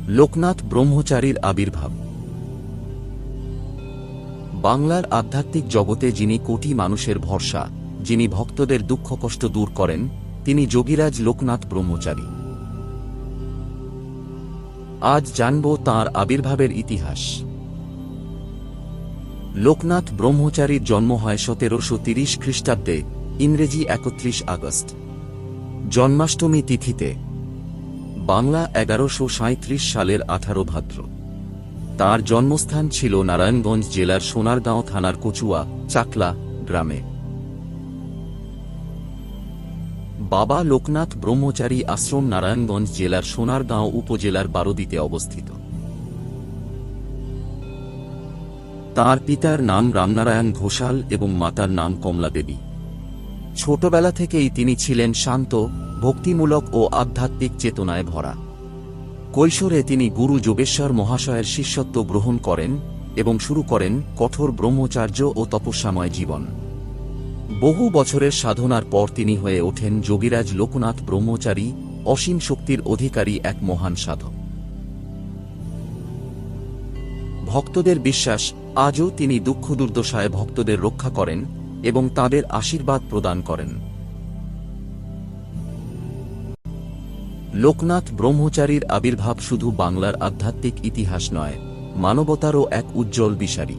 লোকনাথ ব্রহ্মচারীর আবির্ভাব। বাংলার আধ্যাত্মিক জগতে যিনি কোটি মানুষের ভরসা, যিনি ভক্তদের দুঃখ কষ্ট দূর করেন, তিনি যোগীরাজ লোকনাথ ব্রহ্মচারী। আজ জানব তাঁর আবির্ভাবের ইতিহাস। লোকনাথ ব্রহ্মচারীর জন্ম হয় 1730 খ্রিস্টাব্দে, ইংরেজি 31 আগস্ট, জন্মাষ্টমী তিথিতে। বাংলা 1137 সালের 18 ভাদ্র। তাঁর জন্মস্থান ছিল নারায়ণগঞ্জ জেলার সোনারগাঁও থানার কচুয়া চাকলা গ্রামে। বাবা লোকনাথ ব্রহ্মচারী আশ্রম নারায়ণগঞ্জ জেলার সোনারগাঁও উপজেলার বারোদিতে অবস্থিত। তাঁর পিতার নাম রামনারায়ণ ঘোষাল এবং মাতার নাম কমলা দেবী। ছোটবেলা থেকেই তিনি ছিলেন শান্ত, ভক্তিমূলক ও আধ্যাত্মিক চেতনায় ভরা। কৈশোরে তিনি গুরু যোগেশ্বর মহাশয়ের শিষ্যত্ব গ্রহণ করেন এবং শুরু করেন কঠোর ব্রহ্মচার্য ও তপস্যাময় জীবন। বহু বছরের সাধনার পর তিনি হয়ে ওঠেন যোগীরাজ লোকনাথ ব্রহ্মচারী, অসীম শক্তির অধিকারী এক মহান সাধক। ভক্তদের বিশ্বাস, আজও তিনি দুঃখ দুর্দশায় ভক্তদের রক্ষা করেন এবং তাঁদের আশীর্বাদ প্রদান করেন। লোকনাথ ব্রহ্মচারীর আবির্ভাব শুধু বাংলার আধ্যাত্মিক ইতিহাস নয়, মানবতারও এক উজ্জ্বল দিশারি।